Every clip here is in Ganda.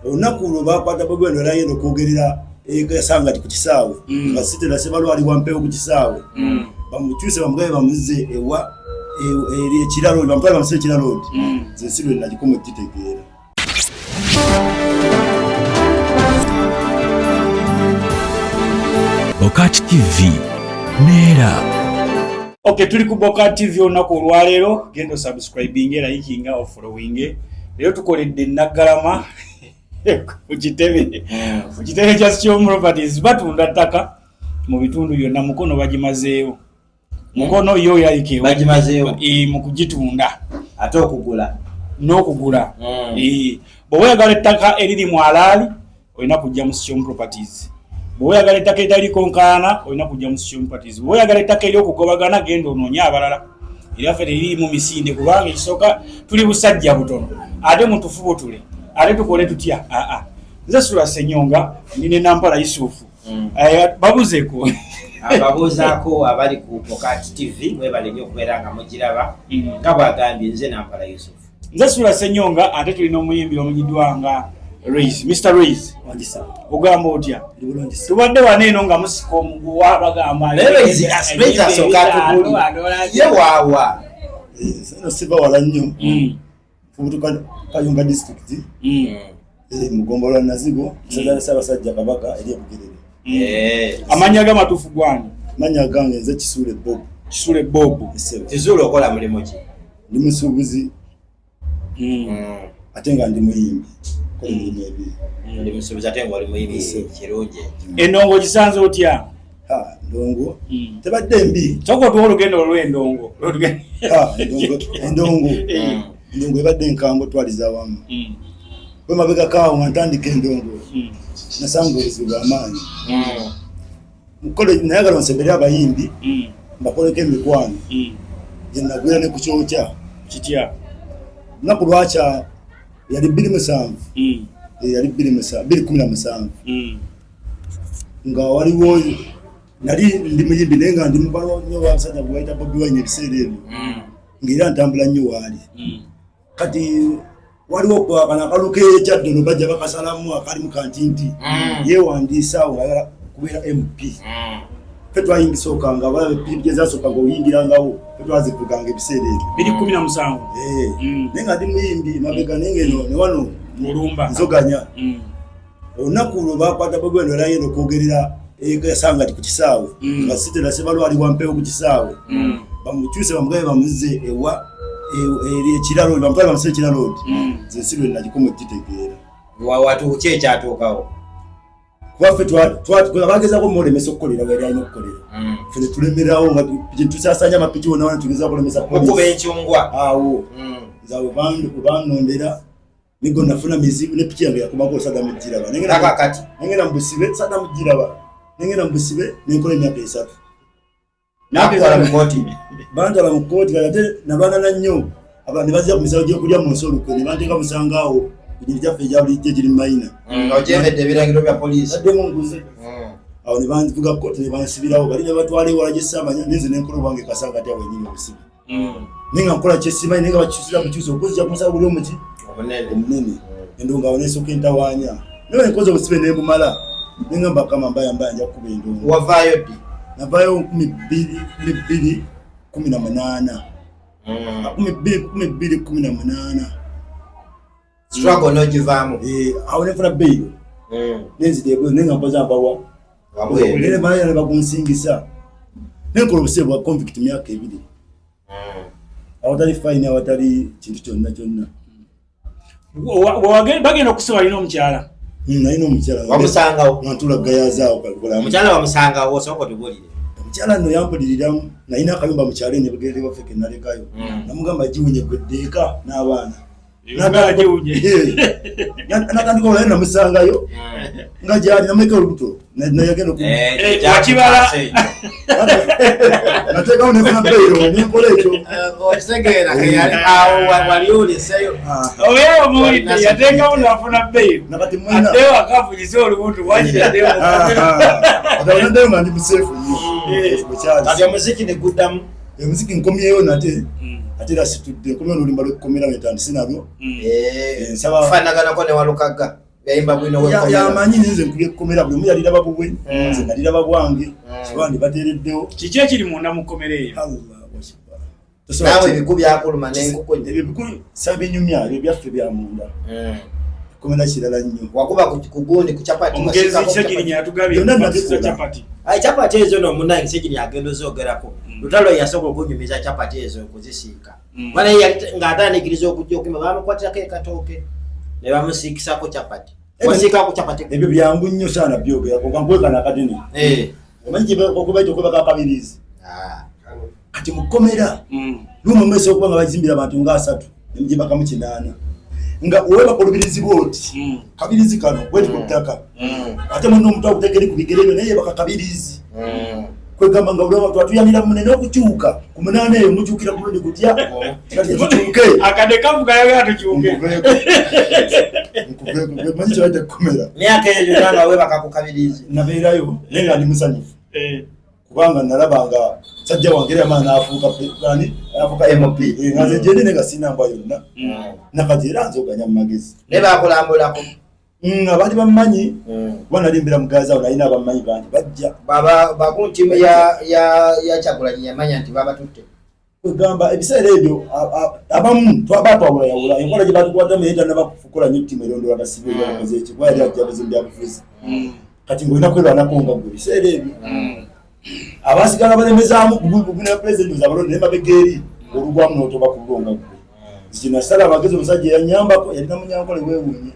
onaku lwo bakwata Bobi Wine yagenda okwogerera yasanga ku kisaawe nga sitera sebalwali wampewo ku kisaawe bamukyuse bamugabe bamuze ewa eri ekiralo bamutwala bamusire ekiralo nze sirwe nagikomo kitegeera. Bokat TV Nera. Okay, tuli ku Bokat TV olunaku olwaleero genda subscribing era likinga or following. Leero tukoledde Naggalama ku kitebe kya Sitio Properties batunda ttaka mu bitundu byonna mukono bagimazeewo. Mukono yo yalikewo bagimazeewo mu kugitunda ate okugula n'okugula. Bw'oba oyagala ettaka eriri mu alaali olina kujja mu Sitio Properties. Bw'oba oyagala ettaka eritaliko nkaana olina kujja mu Sitio Properties. Bw'oba oyagala ettaka ery'okugobagana genda onoonye abalala. Era ffe teriri mu misinde kubanga ekisooka tuli busajja butono ate mutufu butule ate tukole tutya. Nze Sula Ssenyonga nine Nampala Yusufu babuzeeko ababuuzaako abali ku Bokat TV mwebale nnyo okubeera nga mugiraba nga bwagambye nze Nampala Yusufu. Nze Sula Ssenyonga ate tulina omuyimbi omunyiddwa nga Raise, Mr. Raise. Wandisa ogamba otya tubadde waneeno nga musika omuguwa bagamba Raise asooka atuguli ye waawa sino siba wala nnyo fubutuka Kayunga district Mugombolola Nazigo Ssaabasajja Kabaka eri Bugerere. Amanya gamatuufu gwani? Manya gange nze Kisule Bob. Kizulu okola mulimu ki? Ndi musuubuzi ate nga ndi muyimbi. Ndi musuubuzi ate nga oli muyimbi kirungi. Endongo gisanze otya? Ndongo tebadde mbi. Soko tuwa olugendo olw'endongo. Endongo ebadde nkango twaliza awamu. Bwe mabega kaawo nga ntandika endongo nasanga obuzibu bw'amaanyi. Mukole nayagala nsembere abayimbi mbakoleko emikwano gye nagwira ne ku kyokya kitya lunaku lwakya yali 27 yali 2017 nga waliwo nali ndi muyimbi naye nga ndi mubalo nnyo wabasajja gwe bayita Bobi Wine ebiseera ebyo ng'era ntambula nnyo waali kati waliwo kwakana akaluke ekyaddono bajja bakasalamu akali mu kantinti yeewandiisa awo ngayala kubeera MP. Ffe twayingisooka nga balabe piripi ezasooka ng'oyingirangawo ffe twazivuganga ebiseera ebyo 2017 naye nga ndi muyimbi mabega naye ng'eno ne wano mulumba nzoganya olunaku lwo bakwata Bobi Wine yagenda okwogerera yasanga ku kisaawe nga sitera sebalwali wampewo ku kisaawe bamukyuse bamugabe bamuze ewa eri ekiralo bamutwala bamusire ekiralo nze sirwe nagikomo kitegeera watu ki ekyatuukawo kuba ffe bagezaako mulemesa okukolera bwe alina okukolera ffe tulemerawo nga tusasanya amapiki wonna wana tugeza kulemesa okuba enkyungwa awo nzawe banondera nigo nafuna mizibu ne piki yange yakubako Saddam Giraba nengenda mubusibe Saddam Giraba nengenda mubusibe nenkola emyaka 3 nakwala mu kooti bantala mu kooti ate nabanana nnyo abantu bazira ku misawo gy'okulya mu nsoluko ne banteeka musangaawo ku gyaffe egya bulijjo giri mayina ogyembedde ebiragiro bya poliisi addemu nguze awo ne banvuga kooti ne bansibirawo bali ne batwala ewala gye ssaamanya nenze nenkola obwange kasanga ati awo enyini obusibe naye nga nkola kyesimanyi naye nga bakyusira bukyusa okuzija ku musawo buli omuki omunene endongo awo nesooka entawaanya naye enkozi obusibe nembumala naye nga mbakama mbayambaya nja kukuba endongo wavaayo ddi navayo 2018 struggle n'ogivaamu awo nefuna bbeeyo nenzidebwe naye nga mpoza mpawa nere malaya ne bagunsingisa nenkola obusibe bwa convict myaka 2 awatali fine awatali kintu kyonna bagenda okusiba alina omukyala nalina omukyala wamusangawo nantula gayazaawo omukyala wamusangawo osooka otubulire omukyala nno yampuliriramu nalina akayumba mukyalo ene Bugerere waffe ke nalekayo namugamba giwunye gweddeeka n'abaana natandika olayo namusangayo nga gyali namuleka olubuto nayagenda wakibala nateekawo nefuna bbeeyo nenkola ekyo okitegeera awo wali oliseyo oyo omuwulidde yateekawo nafuna bbeeyo addewo akafunyise olubuto wakiraddeyo nga ndi museefu nnyo kati omuziki ne guddamu emuziki nkomyeyo nate ate era situdde nkomyeyo n'olimba lwekukomera wetandi sinalwo fanaganako ne Walukaga yayimba bwino ya manyi nze nkubye komera buli muyalira babwe nze nalira babwange kibandi batereddewo kiki ekiri munda mu komera eyo nawe ebikubya akuluma n'enkoko ebikulu sabinyumya ebyo byaffe bya munda komera kirala nnyo wakuba ku gundi ku chapati omugezi Segirinya yatugabye chapati chapati ezo no munange Segirinya agendo zogerako lutalo yasobola okunyumiza chapati ezo okuzisiika bana ng'atandikiriza okujja okima bamukwatirako ekatooke ne bamusiikisako chapati wasiikako chapati ebyo byangu nnyo sana byogera kokankwekana akadini omanyi okubaita okuba kakabirizi kati mukomera lumu mwezi okuba nga bazimbira abantu nga 3 nemujibakamu 8 nga weba kolubirizi bwoti kabirizi kano bweti ku ttaka ate muno omuntu akutegeri ku bigere byo naye bakakabirizi kwegamba nga ulama twatuyanira munene okukyuka ku 8 eyo mukyukira bulungi kutya kati tukyuke akade kavuga yaga tukyuke nkuveko manyi kyawete kukomera myaka eyo nanga weba kakukabirizi nabeerayo naye nga ndi musanyufu kubanga nalabanga sajja wange amaana afuuka MP nga nze gyendi ne gasinamba yonna nakati era nzoganya mu magezi ne bakulambulako abali bamanyi kuba nalimbira mugazi awo nalina abamanyi bangi bajja bakuntimu ya Kyagulanyi yamanya nti babatutte kwegamba ebiseera ebyo abamu twabatuawulayawula enkola gye batukwatamu yeta nabakufukola nyo ttimu erondoola basibe bakoze eki kuba yali ajja bazimbi abufuzi kati ng'olina kwerwanako nga gwe ebiseera ebyo abasigala balemezaamu guguna pulezidenti zabalonde naye mabega eri olugwamu n'otoba ku lulonga gwe kino asala amagezi omusajja yanyambako yalina munyankole weewuunye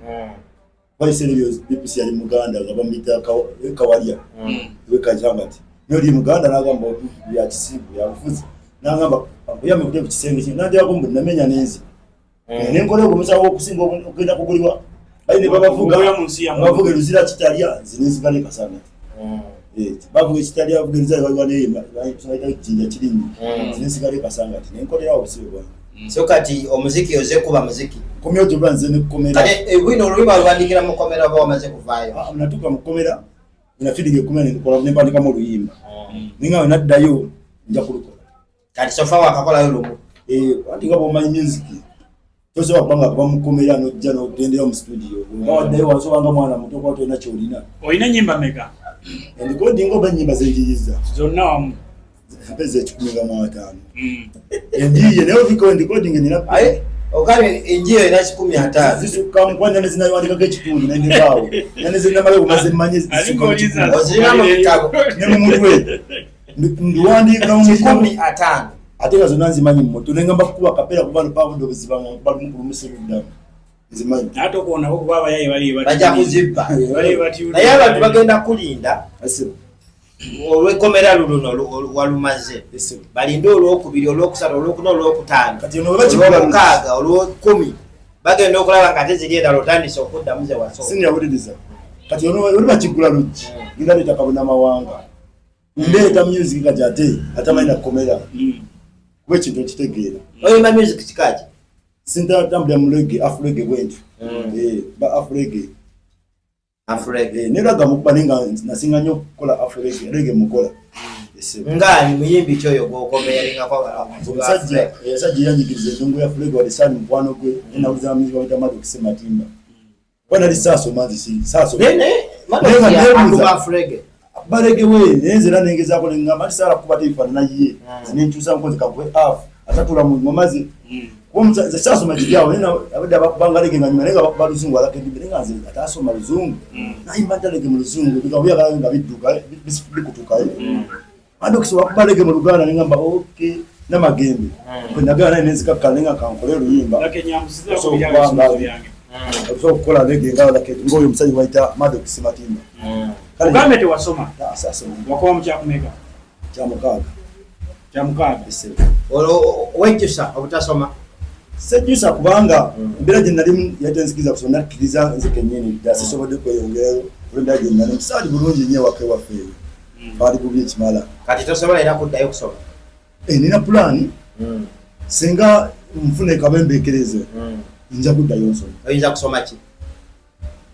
baisere ebyo DPC yali muganda nga bamuyita kawalya wekajanga ti noli muganda n'agamba byakisibu yabufuzi n'agamba akuyame kute ku kisenge kino nandyako mbu namenya n'enzi nenkola ogwo omusawo okusinga okugenda kugulibwa bayine babavuga eruzira kitalya zinenzigale kasana bavuga ekitalya bavuga eruzira baliwa neyema kijinja kirinyi zinenzigale kasanga ti nenkolera obusibe bwange so kati omuziki oze kuba muziki komera tuba nze ne komera kati bwino oluyimba lwandikira mu komera oba wamaze kuvaayo natuka mu komera ina feeling ekomera nembandika mu oluyimba ninga naddayo nja kulukola kati sofa wakakolayo lumu andika bwomanyi music tosobola kubanga kuba mu komera nojja n'otendera mu studio ngawaddayo wasobanga mwana muto kuba tolina kyolina olina nyimba meka endikodinga oba ennyimba zenjiyiza zonna wamu mpeza 15 enjiye naye ovika endikodinga nina okale enjiye ina 15 zisuka nkwanya nezinawandikako ekitundu nendekaawo nanezinamala omaze mmanye ozirina mu bitabo ne mu mutwe ndiwandika 15 ate nga zonna nzimanyi mmoto nengamba kukuba kapera kuba lupabudo buzibanga balumukulumusirudddamu nzimanyi ate okuwonako kuba abayayi bali bajja kuzibba naye abantu bagenda kulinda olwekomera luno walumaze balinde olwokubiri olwokusatu olwokuna olwokutaano olwomukaaga olwokumi bagenda okulaba nga ate ziri endala otandise okuddamu ze wasooka sinyawuliriza kati oli bakigula luggi ngiraleeta kabonamawanga ndeeta music kati ate atamanyi komera kuba ekintu okitegeera oyimba music kikaki sintatambulira mu rege afurege bwentu afurege neraga mukuba nenga nasinga nnyo okukola afurege rege mukola ngaani muyimbi kyoyo gwokomera omusajja yanjigiriza endongo ya afurege wadde saali mukwano gwe enawuliza music bamuyita Maddox Matimba kuba nali saasoma balegewe nenze era nengezaako nengamba nti saala kuba tebifaanana ye nenkyusa nkozi kakwe atatula mu maze kuba saasoma kiryawo abadde abakubanga lege nga nyuma naye nga bakuba luzungu alakedde naye nga nze ataasoma luzungu nayimba ntalege mu luzungu bikabuyagala nga bidduka bikutukayo Maddox wakuba lege mu Luganda nengamba ok namagembe kwenagala naye nenzikakkala naye nga kankole oluyimba okukola lege ngaoyo omusajja wayita Maddox Matimba ugambe tewasoma wakoba mu kyakumeka kyamukaaga wejjusa obutasoma sejjusa kubanga embeera gye nali yatenzikiza kusoma nakkiriza nze kennyini sisobodde kweyongerayo olwembeera gye nali musaali bulungi nnyo ewaka ewaffe eyo baali bubi ekimala kati tosobola era kuddayo kusoma nina pulaani singa nfuna ekabembeekereze nja kuddayo nsoma oyinza kusoma ki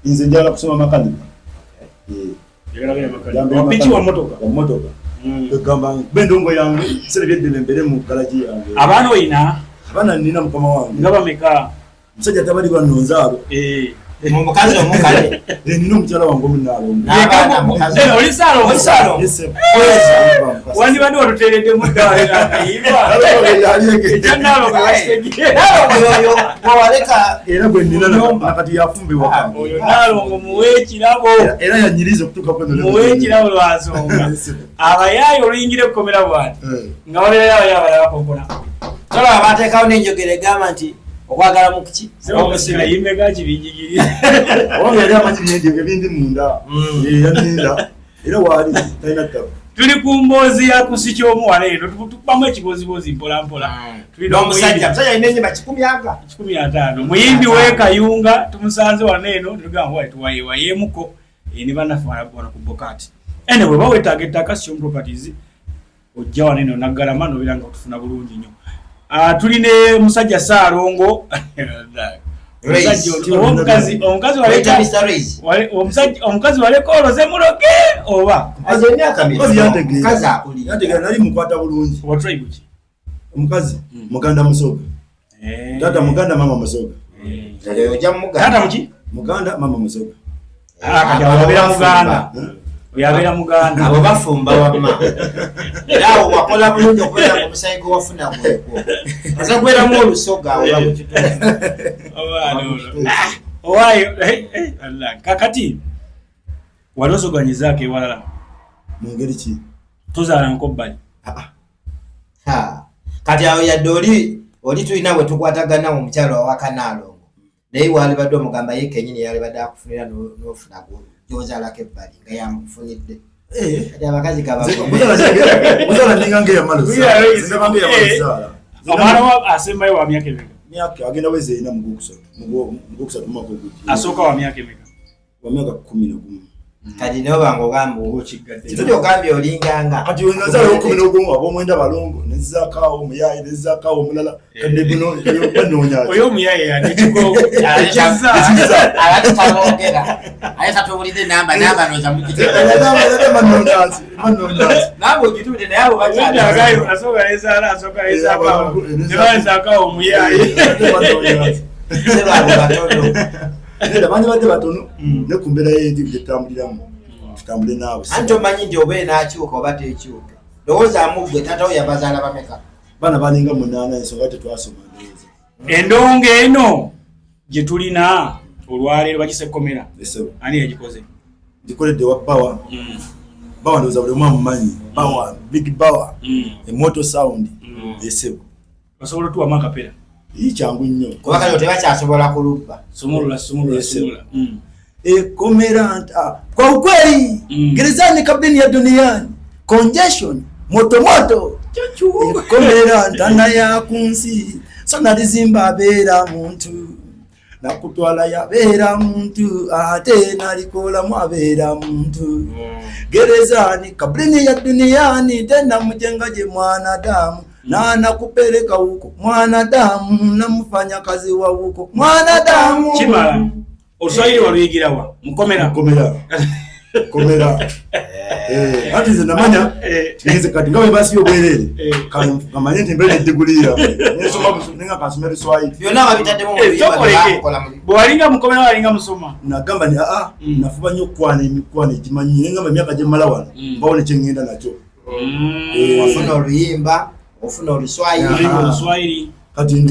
nze njagala kusoma makanika wapiki wa motoka egamba bendongo yange bisere byeddene mbere mu galaji yange abaana oyina abaana nina mukama wange nga bameka musajja tabali bannonza abo Mukazi omukale. Nino omukyala wange omunaalo. N'abaana mukazi. Oli Salo. Wandi bandi watuteredde mu ddala ayiba. Ekyanalo bwastegye. Oyo bwaleka Era bwe nina nakati yafumbibwa. Oyo Nalongo muwe ekirabo. Era yanyiriza okutuuka kweno. Muwe ekirabo lwasonga. Abayaayi oluyingire okukomera bwati. Nga walera abayaayi bakokona. Solo abateekawo n'enjogera egamba nti okwagala mu kuki omusira yimega kibinjigiri oba yali amanyi ebindi munda yaninda era waali talina ttaba. Tuli ku mboozi ya kusi ky'omuwala eno tukubamu ekibozibozi mpola mpola. N'omusajja alina ennyimba 15 muyimbi w'ekayunga tumusanze wano eno tugamba wali tuwayewayemuko ne bannaffe wano ku Bokati. Anyway bawetaaga ettaka Ssion Properties ojja wano eno naggalama n'obeera nga otufuna bulungi nnyo. Tuline musajja Saalongo omukazi waleka oloze muloge oba nali mukwata bulungi. Omukazi muganda Musoga, tata muganda mama Musoga. Muganda mama Musoga. Yabeera muganda abo bafumba wamma era awo wakola bulungi okubeera nga omusayi gwe wafuna gwekwo aza kubeeramu olusoga oba mu kitundu owaayo kakati wali osoganyizaako ewalala mu ngeri ki tozaalanko bbali kati awo yadde oli tulina bwe tukwatagana omukyalo awaka Nalongo naye wali badde omugamba ye kenyini yali badde akufunira n'ofuna gwo gyozaalako ebbali nga yamufunidde kati abakazi muzala ninga ngeyamalozaala omwana wa asembayo wa myaka emeka myaka agenda wezi erina mugokusatu mwaka ogugi asooka wa myaka emeka wa myaka 11 kati nobanga ogamba kituli ogambye olinganga kati wenazalawo 11 ab'omwenda balongo nezizakaawo omuyayi nezizakaawo omulala kadde buno banoonya oyo omuyayi yanekigo abakitalongera aye tatubulidde namba noza namba ogitubidde naye abo bakyagayo asooka nezaala asooka nezakaawo omuyayi sebabo batono banyi badde batono ne ku mbeera y'endimu gyetutambuliramu tutambule naawe anti omanyi nti oba enaakyuka oba tekyuka lowoozaamu gwe tatawo yabazaala bameka baana balinga 8 ensonga tetwasoma ndowooza endongo eno gye tulina olwaleero bagisekomera ani yagikoze gikoledde wa bawa bawa ndowooza buli omu amumanyi bawa big bawa emoto sound esebo osobola otuwamu akapera kyangu nnyo kuba kati tebakyasobola kulubba sumulula komera kwa ukweli gerezani kabini ya duniani congestion moto komera ntana ya kunsi sonalizimba abeera muntu nakutwala yabeera muntu ate nalikola mwabeera muntu gerezani kabini ya duniani tena mujenga je mwanadamu na nakupeleka huko mwanadamu namfanya kazi wa huko mwanadamu chimala oswahili waluyigirawa mukomera ati ze namanya nize kati ngawe basi yobwerere kamanye nti mbele digulira nesoma ninga kasomera swahili byonna babitaddemu bwalinga mukomera walinga musoma nagamba ni nafuba nnyo okwana emikwano egimanyi nengamba emyaka gyemmala wano mbawone kyengenda nakyo wafuna oluyimba ofuna oluswahili kati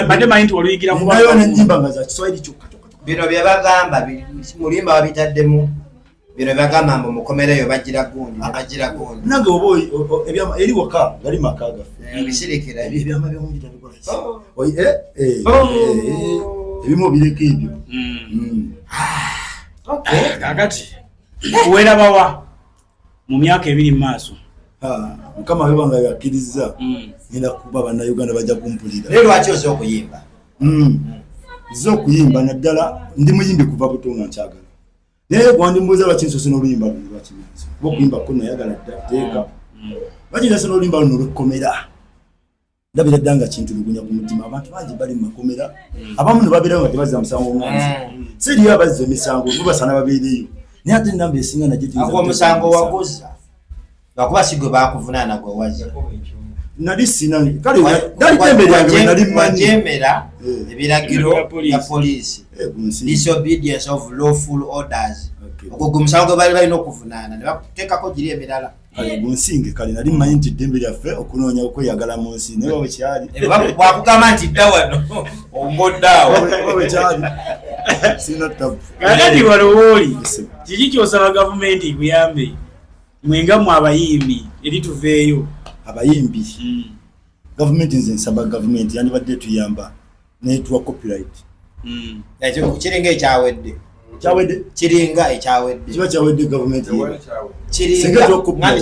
bade manyi nti waluyigira nayo nenyimba nga za kiswahili kyokka bino bye bagamba mulimba babitaddemu bino byagamba mbu mukomereyo bagira gundi nange oba eri waka gali maka gaffe ebisirikira ebyama byamugitabikola ebimu bireka ebyo kakati werabawa mu myaka 2 mu maaso mukama webanga yakkiriza ngenda kuba bannayuganda bajja kumpulira naye lwaki oza okuyimba nziza okuyimba naddala ndi muyimbi kuva buto nga nkyagala naye gwandimbuuza lwaki nsose n'oluyimba luno lwakimanzi kuba okuyimba ko nayagala teeka lwaki nsose n'oluyimba luno olwekkomera ndabira dda nga kintulugunya ku mutima abantu bangi bali mu makomera abamu ne babeerayo nga tebazza musango nganzi seriyo abazza emisango bo basana babeereyo naye ate namba esinga omusango waguza lwakuba si gwe bakuvunaana gwe wazza nali sina kale dali tembe yange nali manyi jemera ebiragiro ya police disobedience of lawful orders okugumsawo bali balina okuvunaana ne batekako giri emirala gunsinge kale nali manyi nti dembe lyaffe okunoonya okweyagala mu nsi naye bwe kyali bwakugamba nti dda wano omboddeawo bwe kyali sina tabu kakati walowooli kiki kyosaba gavumenti ikuyambe mwenga mu abayimbi eri tuveeyo abayimbi gavumenti nze nsaba gavumenti yandibadde tuyamba netuwa copyright kiringa ekyawedde kiringa ekyawedde kiba kyawedde gavumenti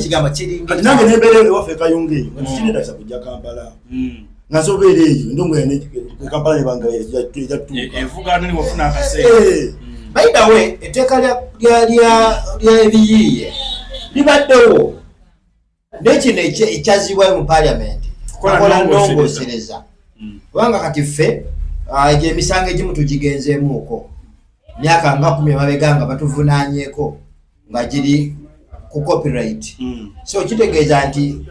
kigamba kiringa kati nange nembeera ewaffe kayunga eyo nti kinedasa kujja Kampala nga nsobeera eyo endongo Kampala nebanga evugaano niwafuna akaseera by the way etteeka lya ebiyiiye libaddewo nekino ekyazibwayo mu paliamenti kola ndongosereza kubanga kati ffe emisango egimu tugigenzeemuuko myaka nga 10 emabega nga batuvunaanyeko nga giri ku copyright so kitegeeza nti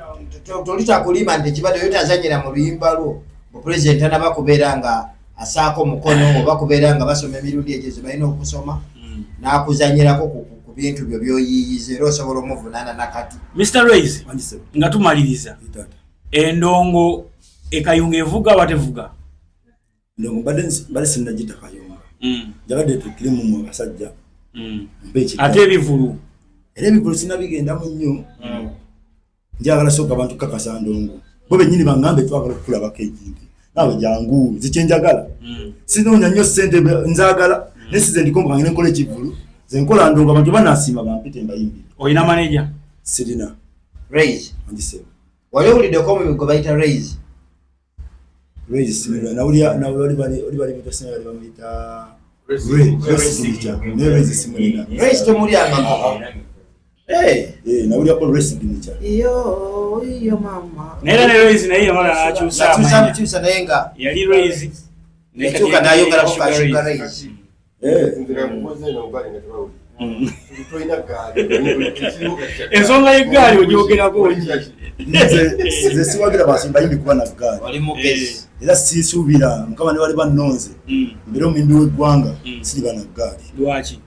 tolitakulima nti ekibaddeyo tazanyira mu luyimba lwo opulezidenti anaba kubeera nga asaako mukono oba kubeera nga basoma emirundi egyo ze balina okusoma n'akuzanyirako ku bintu byo byoyiyiza era osobola omuvunaana nakati. Mr. Raise nga tumaliriza endongo ekayunga evuga watevuga ndongo bade sinagita kayunga jagadde tukiri mu abasajja ate ebivulu era ebivulu sinabigenda mu nnyo njagala soka abantu kakasa ndongo bo bennyini bangambe twagala okulabako ekintu nawe jangu zikyenjagala sinoonya nnyo ssente nzaagala nesize ndikomba kange nenkola ekivulu zenkola ndongo abantu banasiima bampite mbayimbi. Oyina manager? Sirina. Raise andise wale ulideko mu bigo bayita Raise simira na uli bali bitosina bali bamita Raise simira Raise to muri amako na uli hapo Raise signature iyo mama nera ne Raise na hiyo mara achusa nayenga yali Raise nechuka nayo ngala kwa sugar Raise ensonga y'eggaali ogyogerako nze siwagira basimba yimbi kuba na ggaali era siisuubira mukama ne bali bannonze mbere omumbi w'eggwanga siriba na ggaali. Lwaki?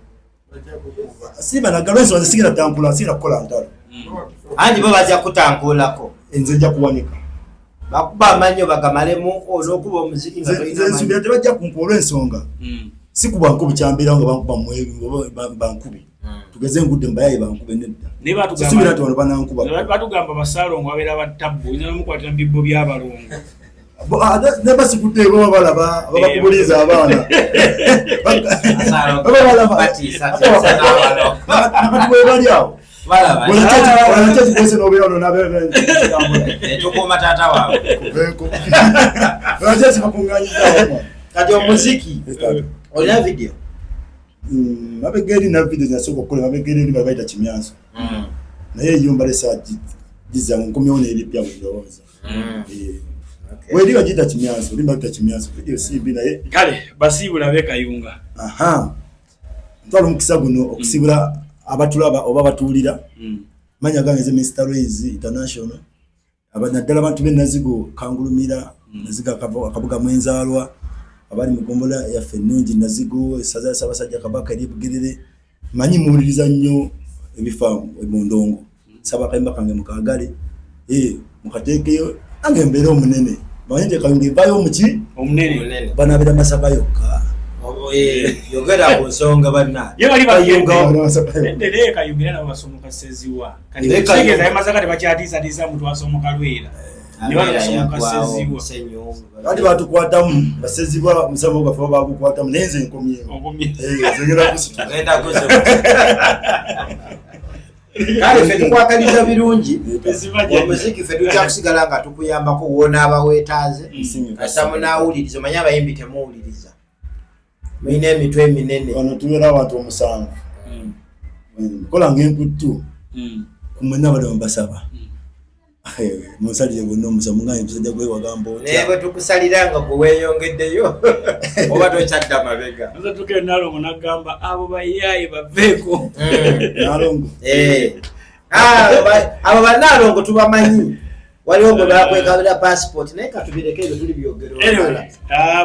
Siriba na ggaali ensonga sigira tampula sigira kukola ntalo andi bo bajja kutankulako nze nja kuwanika bakuba amanyo bagamalemu olw'okuba omuziki nga nze nsubira tebajja kunkuba olw'ensonga si kuba nkubi kyambeera nga bankuba mwebi bankubi tugeze ngudde mbayayi bankube nedda sisubira ati wano banankuba batugamba basaalongo babeera batabbu oyinza nomukwatira mu bibbo by'abalongo ne basikudde baba balaba ababakubuliza abaana nakati bwebali awo wanakyekikose nobeera ono netukuma taata waabwe wanakyekibakunganyizaawo kati omuziki olina video mabegeri na video zinasooka okukola mabegeri ni babaita kimyanso naye eyumba lesa giza nkomyewo n'ebipya mu birowoozo weri bagita kimyanso oli bagita kimyanso video simbi naye kale basiibula beekayunga ntwala omukisa guno okusibula abatulaba oba batuulira manya gange ze Mr. Raise International naddala abantu b'enazigo kangulumira nazigo akabuga mwenzaalwa abali mugombola yaffe ennungi nazigo esaza Ssaabasajja Kabaka eri Bugerere manyi muwuliriza nnyo ebifa mu ndongo saba kayimba kange mukagale mukateekeyo nange mbeera omunene manyi nti kayunga evaayo omuki omunene banaabira Masaka yokka yogera ku nsonga banna ye bali bagende kayungira nabo basomoka seziwa kati tekitegeeza ye Masaka tebakyatiisatiisa muntu asomoka Lwera kati batukwatamu basezibwa musamo gafa bagukwatamu nenze enkomyewo zengera kusitugenda kale ffe tukwakaliza birungi omuziki ffe tujja kusigala nga tukuyambako wona abaweetaaze kasamu naawuliriza omanyi abayimbi temuwuliriza mulina emitwe eminene wano tubeera abantu 7 kola ng'enkuttu kumwena bali mubasaba musalire bonna omusamu nga emusajja gwe wagamba otya naye bwe tukusalira gwe weeyongeddeyo oba tokyadda mabega nze tukere Nalongo n'agamba abo bayaye baveeko Nalongo abo bannalongo tubamanyi waliwo gwe bakwekabira passport naye katubireko ebyo tuli byogero. Anyway,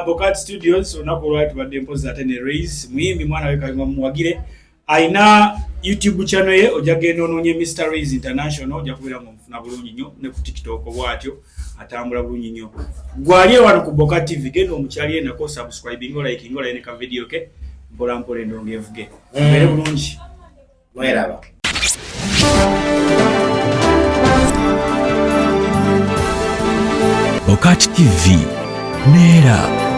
Bokat Studios olunaku olwali tubadde mpozi ate ne Raise muyimbi mwana we Kayima muwagire ayina YouTube channel ye ojja genda onoonye Mr. Raise International ojja kubeera mu mfuna bulungi nnyo ne ku TikTok bw'atyo atambula bulungi nnyo. Gwali wano ku Bokat TV genda omukyali ye nako subscribing o like ngola ne ka video ke mpola mpola endonge evuge. Mbere bulungi. Mweraba. Bokat TV Nera.